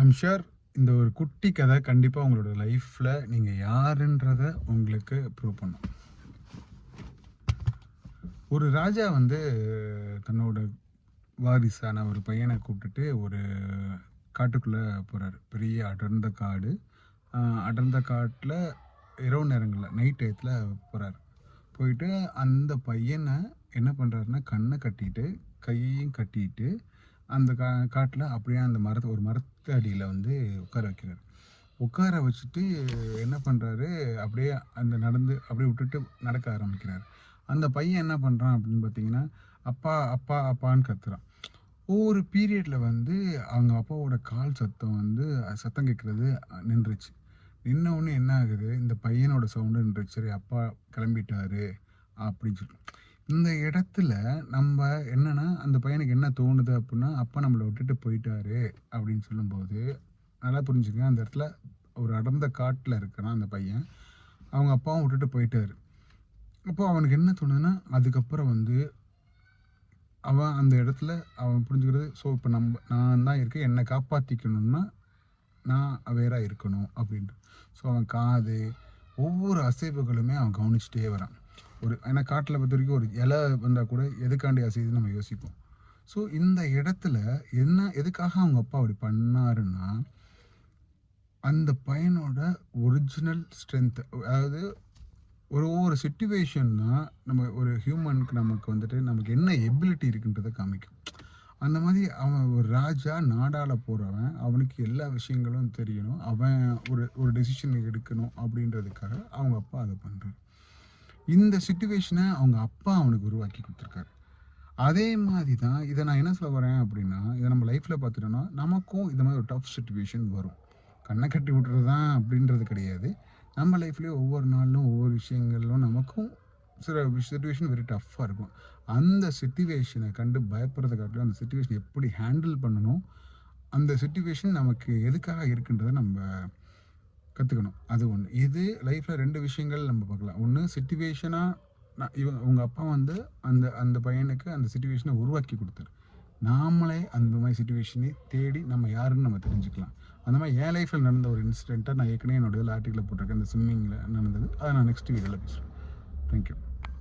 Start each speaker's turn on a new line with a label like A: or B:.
A: I'm sure இந்த ஒரு குட்டி கதை கண்டிப்பாக உங்களோட லைஃப்பில் நீங்கள் யாருன்றத உங்களுக்கு ப்ரூவ் பண்ணும். ஒரு ராஜா வந்து தன்னோட வாரிசான ஒரு பையனை கூப்பிட்டுட்டு ஒரு காட்டுக்குள்ளே போகிறாரு. பெரிய அடர்ந்த காடு. அடர்ந்த காட்டில் இரவு நேரங்களில் நைட் டயத்தில் போகிறாரு. போயிட்டு அந்த பையனை என்ன பண்ணுறாருன்னா கண்ணை கட்டிட்டு கையையும் கட்டிட்டு அந்த காட்டில் அப்படியே அந்த ஒரு மரத்து அடியில் வந்து உட்கார வைக்கிறார். உட்கார வச்சுட்டு என்ன பண்ணுறாரு, அப்படியே அந்த நடந்து அப்படியே விட்டுட்டு நடக்க ஆரம்பிக்கிறார். அந்த பையன் என்ன பண்ணுறான் அப்படின்னு பார்த்தீங்கன்னா, அப்பா அப்பா அப்பான்னு கத்துறான். ஒவ்வொரு பீரியடில் வந்து அவங்க அப்பாவோட கால் சத்தம் வந்து சத்தம் கேட்குறது நின்றுச்சு. நின்ன உடனே என்ன ஆகுது, இந்த பையனோட சவுண்டு நின்றுச்சு. சரி அப்பா கிளம்பிட்டாரு அப்படின்னு சொல்லிட்டு இந்த இடத்துல நம்ம என்னன்னா அந்த பையனுக்கு என்ன தோணுது அப்படின்னா, அப்பா நம்மளை விட்டுட்டு போயிட்டாரு அப்படின்னு சொல்லும்போது நல்லா புரிஞ்சுங்க. அந்த இடத்துல ஒரு அடர்ந்த காட்டில் இருக்கிறான் அந்த பையன். அவங்க அப்பாவும் விட்டுட்டு போயிட்டாரு. அப்போ அவனுக்கு என்ன தோணுதுன்னா, அதுக்கப்புறம் வந்து அவன் அந்த இடத்துல அவன் புரிஞ்சுக்கிறது, ஸோ இப்போ நான் தான் இருக்கேன், என்னை காப்பாற்றிக்கணும்னா நான் அவேராக இருக்கணும் அப்படின்ட்டு. ஸோ அவன் காது ஒவ்வொரு அசைவுகளுமே அவன் கவனிச்சுட்டே வரான். ஏன்னா காட்டில் பொறுத்த வரைக்கும் ஒரு இலை வந்தால் கூட எதுக்காண்டி அசையுதுன்னு நம்ம யோசிப்போம். ஸோ இந்த இடத்துல எதுக்காக அவங்க அப்பா அப்படி பண்ணாருன்னா, அந்த பையனோட ஒரிஜினல் ஸ்ட்ரென்த், அதாவது ஒவ்வொரு சிச்சுவேஷன் தான் நம்ம ஒரு ஹியூமனுக்கு நமக்கு வந்துட்டு நமக்கு என்ன எபிலிட்டி இருக்குன்றதை காமிக்கும். அந்த மாதிரி அவன் ஒரு ராஜா, நாடால போகிறவன், அவனுக்கு எல்லா விஷயங்களும் தெரியணும், அவன் ஒரு டெசிஷன் எடுக்கணும் அப்படின்றதுக்காக அவங்க அப்பா அதை பண்ணுறாரு. இந்த சிச்சுவேஷனை அவங்க அப்பா அவனுக்கு உருவாக்கி கொடுத்துருக்காரு. அதே மாதிரி தான் இதை நான் என்ன சொல்ல வரேன் அப்படின்னா, இதை நம்ம லைஃப்பில் பார்த்துட்டோன்னா நமக்கும் இந்த மாதிரி ஒரு டஃப் சிச்சுவேஷன் வரும். கண்ணை கட்டி விட்டுறது தான் அப்படின்றது கிடையாது. நம்ம லைஃப்லேயே ஒவ்வொரு நாளிலும் ஒவ்வொரு விஷயங்களும் நமக்கும் சில சிச்சுவேஷன் வெரி டஃப்பாக இருக்கும். அந்த சிச்சுவேஷனை கண்டு பயப்படுறதை காட்டிலும் அந்த சிச்சுவேஷன் எப்படி ஹேண்டில் பண்ணணும், அந்த சிச்சுவேஷன் நமக்கு எதுக்காக இருக்குன்றதை நம்ம கற்றுக்கணும். அது ஒன்று. இது லைஃப்பில் 2 விஷயங்கள் நம்ம பார்க்கலாம். ஒன்று சிச்சுவேஷனாக உங்கள் அப்பா வந்து அந்த பையனுக்கு அந்த சிச்சுவேஷனை உருவாக்கி கொடுத்தாரு. நாமளே அந்த மாதிரி சிச்சுவேஷனை தேடி நம்ம யாருன்னு நம்ம தெரிஞ்சுக்கலாம். அந்த மாதிரி என் லைஃப்பில் நடந்த ஒரு இன்சிடெண்ட்டை நான் ஏற்கனவே என்னோட ஆர்டிக்கலில் போட்டிருக்கேன். இந்த ஸ்விம்மிங்கில் நடந்தது. அதை நான் நெக்ஸ்ட் வீடியோவில் பேசுவேன். தேங்க்யூ.